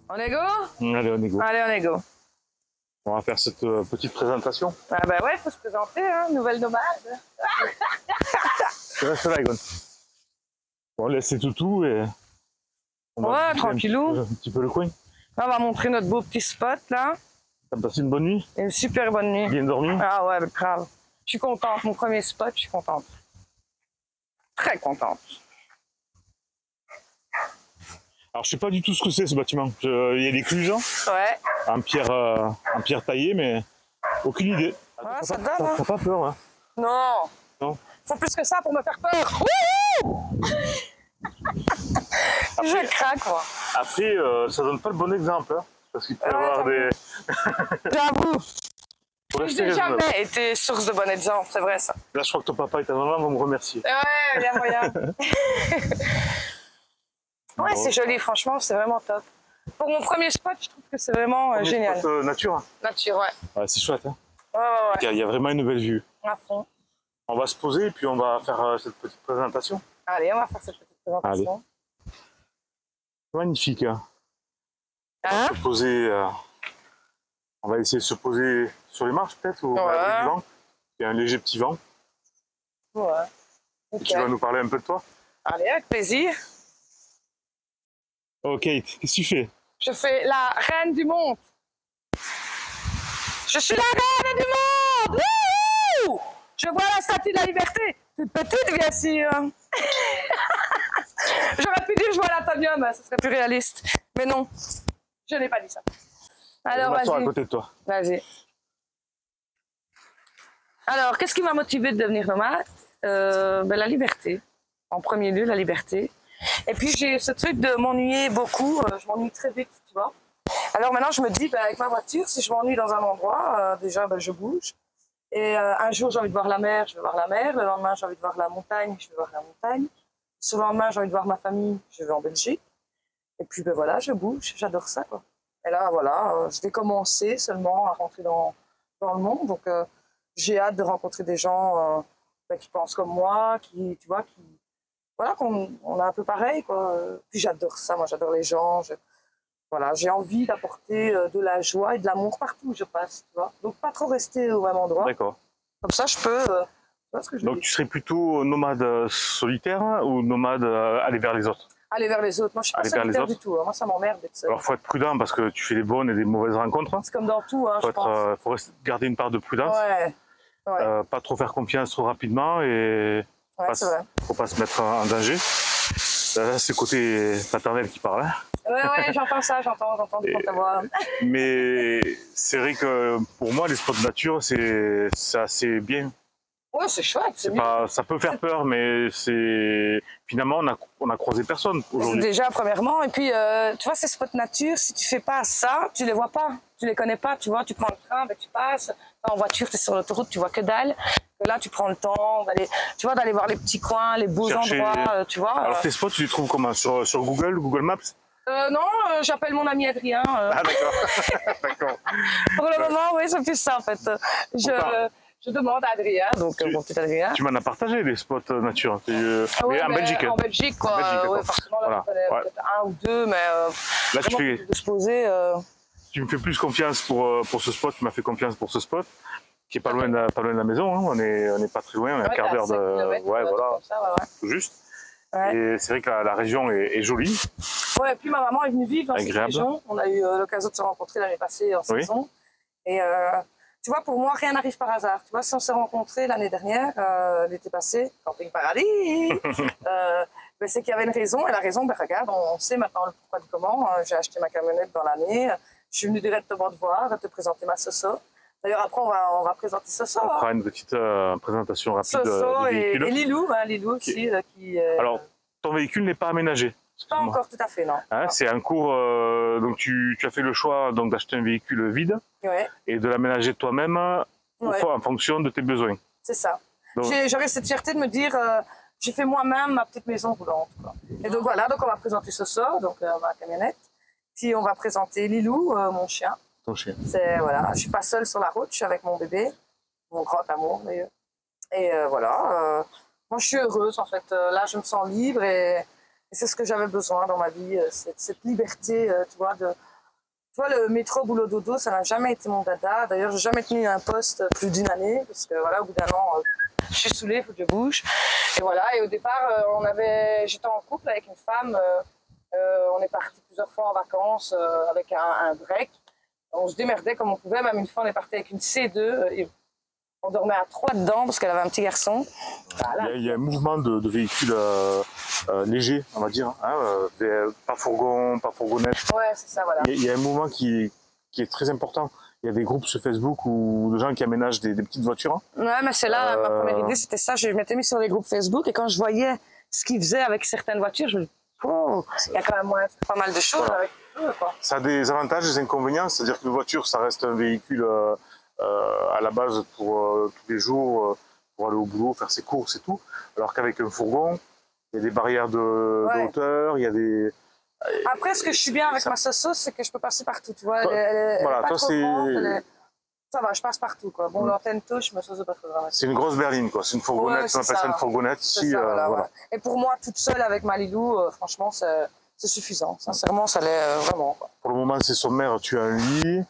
On est go? Allez, on est go. Allez, on est go. On va faire cette petite présentation. Ah bah ouais, faut se présenter, hein, nouvelle nomade. Je reste là, Egon. Bon, laisse les toutous et... on va visiter tranquillou. Un petit peu le coin. Là, on va montrer notre beau petit spot, là. T'as passé une bonne nuit? Une super bonne nuit. Bien dormi? Ah ouais, grave. Je suis contente. Mon premier spot, je suis contente. Très contente. Alors, je sais pas du tout ce que c'est, ce bâtiment. Il y a des cluses, Ouais. en pierre taillée, mais aucune idée. Ouais, ça te donne, hein. T'as pas peur, hein? Non. Non. Faut plus que ça pour me faire peur. Je craque, moi. Après, ça donne pas le bon exemple, hein, parce qu'il peut y avoir des... J'avoue. Faut Je rester n'ai raisonnable. jamais été source de bon exemple, c'est vrai ça. Là, je crois que ton papa et ta maman vont me remercier. Ouais, il y a moyen. Ouais, Bon. c'est joli, franchement, c'est vraiment top. Pour mon premier spot, je trouve que c'est vraiment Premier génial. spot, nature. Nature, ouais. Ouais, c'est chouette, hein. Ouais. Il y a vraiment une belle vue. À fond. On va se poser et puis on va faire cette petite présentation. Allez, on va faire cette petite présentation. Magnifique, hein. Hein? Se poser, on va essayer de se poser sur les marches peut-être ou à l'abri du vent. Il y a un léger petit vent. Ouais. Et Ok. tu vas nous parler un peu de toi. Allez, avec plaisir. Oh Kate, qu'est-ce que tu fais? Je fais la reine du monde. Je suis la reine du monde. Wouhou! Je vois la statue de la liberté. Toute petite, bien sûr. J'aurais pu dire je vois l'atomium, ce serait plus réaliste. Mais non, je n'ai pas dit ça. Alors, Je m'assois à vas-y. côté de toi. Vas-y. Alors, qu'est-ce qui m'a motivé de devenir nomade? La liberté. En premier lieu, la liberté. Et puis, j'ai ce truc de m'ennuyer beaucoup. Je m'ennuie très vite, tu vois. Alors maintenant, je me dis, avec ma voiture, si je m'ennuie dans un endroit, déjà, je bouge. Et un jour, j'ai envie de voir la mer, je vais voir la mer. Le lendemain, j'ai envie de voir la montagne, je vais voir la montagne. Ce lendemain, j'ai envie de voir ma famille, je vais en Belgique. Et puis, voilà, je bouge, j'adore ça, quoi. Et là, voilà, je vais commencer seulement à rentrer dans le monde. Donc, j'ai hâte de rencontrer des gens qui pensent comme moi, qui, tu vois, voilà, qu'on est un peu pareil, quoi. Puis, j'adore ça, moi, j'adore les gens. Voilà, j'ai envie d'apporter de la joie et de l'amour partout où je passe, tu vois. Donc, pas trop rester au même endroit. D'accord. Comme ça, je peux... tu vois ce que je veux Donc dire. tu serais plutôt nomade solitaire ou nomade aller vers les autres? Aller vers les autres. Moi, je suis pas Aller vers les solitaire autres. du tout. Hein. Moi, ça m'emmerde d'être seule. Alors faut être prudent parce que tu fais des bonnes et des mauvaises rencontres. C'est comme dans tout, hein, je pense. Faut garder une part de prudence. Ouais, Pas trop faire confiance trop rapidement et c'est vrai. faut pas se mettre en danger. Là, c'est le côté paternel qui parle. Hein. Ouais, j'entends ça, j'entends ta voix. Mais c'est vrai que pour moi, les spots de nature, c'est assez bien. Ouais, c'est chouette, c'est mieux. Ça peut faire peur, mais c'est finalement on a croisé personne aujourd'hui. Déjà, premièrement, et puis tu vois, ces spots nature, si tu fais pas ça, tu les vois pas, tu les connais pas, tu vois, tu prends le train, tu passes, en voiture, tu es sur l'autoroute, tu vois que dalle. Et là, tu prends le temps d'aller voir les petits coins, les beaux endroits, tu vois. Alors tes spots, tu les trouves comment? Sur Google Maps? Non, j'appelle mon ami Adrien. Ah d'accord. D'accord. Pour le moment, oui, c'est plus ça en fait. Je demande à Adrien, donc mon petit Adrien. Tu m'en as partagé les spots nature. Mais en Belgique. En Belgique, quoi. En Belgique, Ouais, forcément, là, voilà. je connais peut-être un ou deux, mais Là, de se poser. tu me fais plus confiance pour ce spot. Tu m'as fait confiance pour ce spot, qui est pas loin de la maison. Hein. On est pas très loin, on est à un quart d'heure de. Ouais, voilà. Tout juste. Ouais. Et c'est vrai que la région est jolie. Ouais, et puis ma maman est venue vivre dans cette région. On a eu l'occasion de se rencontrer l'année passée en saison. Et tu vois, pour moi, rien n'arrive par hasard. Tu vois, si on s'est rencontrés l'année dernière, l'été passé, Camping Paradis, c'est qu'il y avait une raison. Et la raison, regarde, on sait maintenant le pourquoi du comment. J'ai acheté ma camionnette dans l'année. Je suis venue directement te voir, te présenter ma Soso. D'ailleurs, après, on va présenter Soso. On fera une petite présentation rapide Soso du véhicule. Et Lilou, Lilou aussi. Alors, ton véhicule n'est pas aménagé? Pas encore tout à fait, non. Hein, c'est un cours, donc tu as fait le choix d'acheter un véhicule vide et de l'aménager toi-même en fonction de tes besoins. C'est ça. J'aurais cette fierté de me dire, j'ai fait moi-même ma petite maison roulante. Quoi. Et donc voilà, donc on va présenter Soso, donc ma camionnette. Puis on va présenter Lilou, mon chien. Ton chien. Voilà, je suis pas seule sur la route, je suis avec mon bébé, mon grand amour d'ailleurs. Et voilà, moi je suis heureuse en fait. Là, je me sens libre et c'est ce que j'avais besoin dans ma vie, cette liberté, tu vois, vois, le métro boulot dodo, ça n'a jamais été mon dada. D'ailleurs, j'ai jamais tenu un poste plus d'une année, parce que voilà, au bout d'un an, je suis saoulée, il faut que je bouge. Et voilà, et au départ, j'étais en couple avec une femme, on est parti plusieurs fois en vacances avec un break. On se démerdait comme on pouvait, même une fois on est parti avec une C2, et on dormait à 3 dedans parce qu'elle avait un petit garçon. Voilà. Il y a un mouvement de véhicules légers, on va dire, hein, pas fourgon, pas fourgonnette. Ouais, c'est ça, voilà. Il y a un mouvement qui est très important. Il y a des groupes sur Facebook où de gens qui aménagent des petites voitures. Hein. Ouais, mais c'est là, ma première idée, c'était ça. Je m'étais mis sur les groupes Facebook et quand je voyais ce qu'ils faisaient avec certaines voitures, je me dis, oh, il y a quand même pas mal de choses avec eux, quoi. Ça a des avantages et des inconvénients, c'est-à-dire qu'une voiture, ça reste un véhicule à la base pour tous les jours, pour aller au boulot, faire ses courses et tout. Alors qu'avec un fourgon, il y a des barrières de hauteur, il y a des... Après, ce que je suis bien avec ma sauce, c'est que je peux passer partout, tu vois. Voilà, toi, c'est... Ça va, je passe partout, quoi. Bon, l'antenne touche, ma sauce pas trop dramatique. C'est une grosse berline, quoi. C'est une fourgonnette, on appelle ça une fourgonnette ici. Ça, voilà. Et pour moi, toute seule avec ma Lilou, franchement, c'est suffisant. Sincèrement, ça l'est vraiment, quoi. Pour le moment, c'est sommaire. Tu as un lit,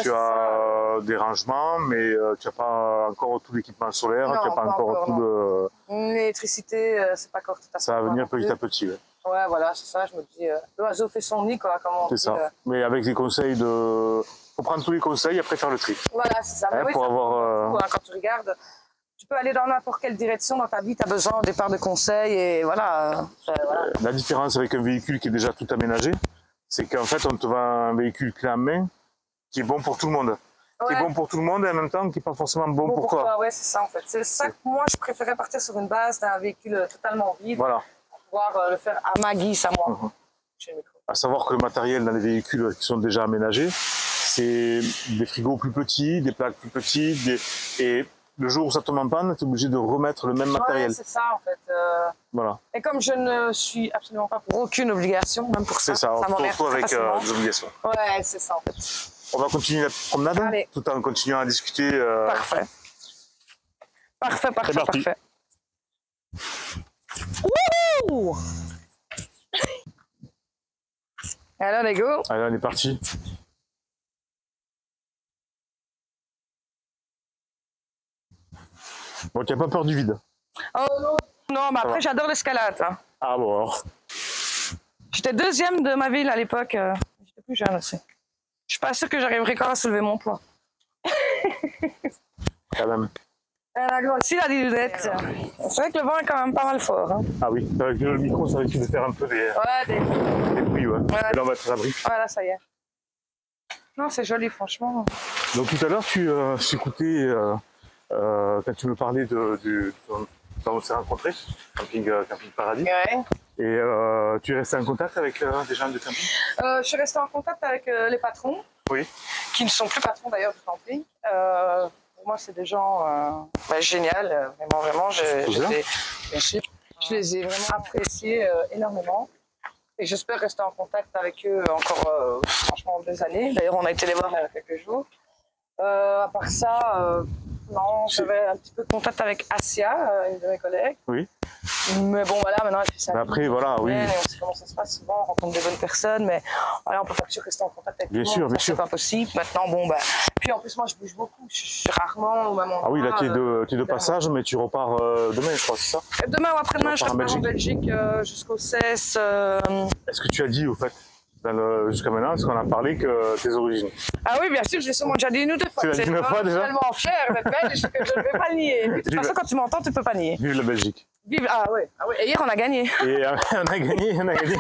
tu as des rangements, mais tu n'as pas encore tout l'équipement solaire, tu n'as pas encore tout de... L'électricité, c'est pas encore tout à fait. Ça va venir petit à petit. Ouais, voilà, c'est ça. Je me dis, l'oiseau fait son nid, quoi, comme on dit. C'est ça. Mais avec des conseils de... Faut prendre tous les conseils et après faire le tri. Voilà, c'est ça. Hein, oui, pour avoir... quand tu regardes, tu peux aller dans n'importe quelle direction dans ta vie, tu as besoin au départ de conseils et voilà. La différence avec un véhicule qui est déjà tout aménagé, c'est qu'en fait, on te vend un véhicule clé en main qui est bon pour tout le monde. Qui est bon pour tout le monde et en même temps qui n'est pas forcément bon pour toi. Ouais, c'est ça en fait. C'est ça que moi, je préférais partir sur une base d'un véhicule totalement vide. Voilà. Pour pouvoir le faire à ma guise, à moi. À savoir que le matériel dans les véhicules qui sont déjà aménagés, c'est des frigos plus petits, des plaques plus petites, et le jour où ça tombe en panne, tu es obligé de remettre le même matériel. C'est ça en fait. Voilà. Et comme je ne suis absolument pas pour aucune obligation, même pour ça, ça on se retrouve avec des obligations. Ouais, c'est ça en fait. On va continuer la promenade. Allez. Tout en continuant à discuter. Parfait. Parfait. Wouhou! Alors les go. Allez, on est parti. Bon, tu n'as pas peur du vide? Oh non, mais après j'adore l'escalade. Hein. Ah bon alors. J'étais deuxième de ma ville à l'époque. J'étais plus jeune aussi. Je suis pas sûre que j'arriverai quand à soulever mon poids. Quand même. Elle a grossi la diludette. C'est vrai que le vent est quand même pas mal fort. Hein. Ah oui, avec le micro, ça risque de faire un peu des bruits. Ouais. Et là, on va être à l'abri. Voilà, ça y est. Non, c'est joli, franchement. Donc tout à l'heure, tu écoutais quand tu me parlais quand on s'est rencontrés, camping Paradis. Ouais. Et tu es resté en contact avec des gens de camping? Je suis restée en contact avec les patrons. Oui. Qui ne sont plus patrons d'ailleurs du camping. Pour moi, c'est des gens géniaux. Vraiment, je les ai vraiment appréciés énormément. Et j'espère rester en contact avec eux encore, franchement, des années. D'ailleurs, on a été les voir il y a quelques jours. À part ça, non, j'avais un petit peu de contact avec Asia, une de mes collègues. Oui. Mais bon, voilà, maintenant, elle fait ça. Après, voilà, oui. On sait comment ça se passe souvent, on rencontre des bonnes personnes, mais voilà, on peut pas toujours rester en contact avec tout le monde. Bien sûr. C'est pas possible. Maintenant, bon, bah. Puis en plus, moi, je bouge beaucoup. Je suis rarement au même endroit. Ah oui, là, tu es de passage, mais tu repars demain, je crois, c'est ça? Demain ou après-demain, je repars en Belgique jusqu'au 16. Est-ce que tu as dit, au fait, jusqu'à maintenant, est-ce qu'on a parlé que tes origines? Ah oui, bien sûr, je l'ai sûrement déjà dit une ou deux fois. Tu l'as dit une fois déjà? Je suis tellement fière d'être belge que je ne vais pas le nier. De toute façon, quand tu m'entends, tu ne peux pas nier. Vive la Belgique. Vive. Ah oui. Et hier, on a gagné. Et on a gagné.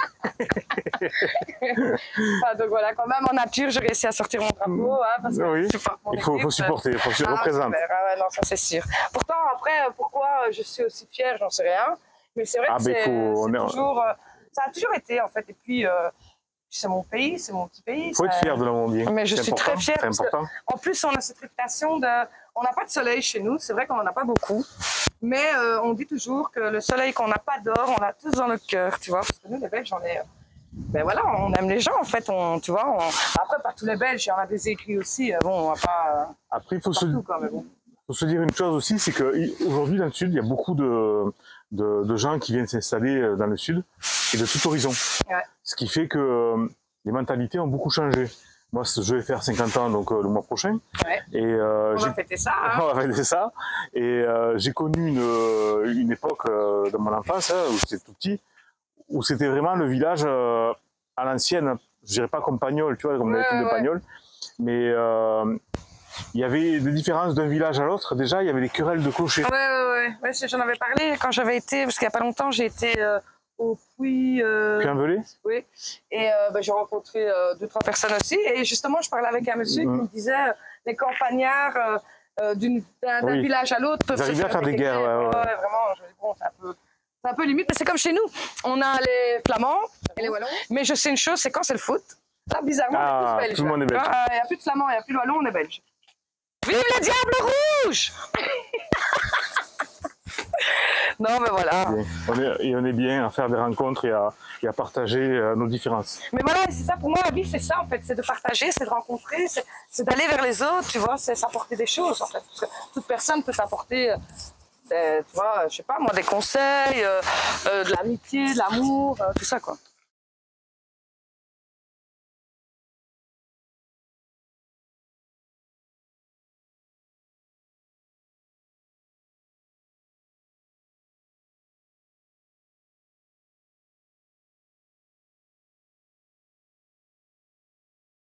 Donc voilà, quand même, en nature, j'ai réussi à sortir mon drapeau. Parce que oui, il faut supporter, il faut que tu représentes. Ouais, non, ça c'est sûr. Pourtant, après, pourquoi je suis aussi fière, j'en sais rien. Mais c'est vrai que c'est toujours... ça a toujours été, en fait. Et puis... c'est mon pays, c'est mon petit pays. Il faut être fier de l'Amandie. Mais je suis très fière. C'est important. En plus, on a cette réputation de... On n'a pas de soleil chez nous, c'est vrai qu'on n'en a pas beaucoup. Mais on dit toujours que le soleil qu'on n'a pas d'or, on l'a tous dans notre cœur, tu vois. Parce que nous, les Belges, ben voilà, on aime les gens, en fait. Tu vois, Après, pas tous les Belges, il y en a des écrits aussi. Bon, on va pas... Après, il faut se dire une chose aussi, c'est qu'aujourd'hui, dans le Sud, il y a beaucoup de gens qui viennent s'installer dans le Sud et de tout horizon. Ouais. Ce qui fait que les mentalités ont beaucoup changé. Moi, je vais faire 50 ans donc le mois prochain. Ouais. Et, on va fêter ça. Hein. On va fêter ça. Et j'ai connu une époque dans mon enfance où j'étais tout petit, où c'était vraiment le village à l'ancienne. Je dirais pas comme Pagnol, tu vois, comme les films de Pagnol, mais il y avait des différences d'un village à l'autre. Déjà, il y avait des querelles de clochers. Ouais, j'en avais parlé quand j'avais été, parce qu'il n'y a pas longtemps, j'ai été au Puy-en-Velay. Oui. Et j'ai rencontré 2-3 personnes aussi. Et justement, je parlais avec un monsieur qui me disait les campagnards d'un village à l'autre peuvent se faire des guerres. Ouais, vraiment. Je me dis, bon, c'est un peu limite, mais c'est comme chez nous. On a les Flamands et les Wallons. Mais je sais une chose, c'est quand c'est le foot. Là, bizarrement, on est tous belges. Tout le monde est belge. Il n'y a plus de Flamands, il n'y a plus de Wallons, on est belges. Vive le diable rouge! Non, mais voilà. On est bien à faire des rencontres et à partager nos différences. Mais voilà, c'est ça, pour moi, la vie, c'est ça, en fait. C'est de partager, c'est de rencontrer, c'est d'aller vers les autres, tu vois, c'est s'apporter des choses, en fait. Parce que toute personne peut t'apporter, tu vois, je sais pas, moi, des conseils, de l'amitié, de l'amour, tout ça, quoi.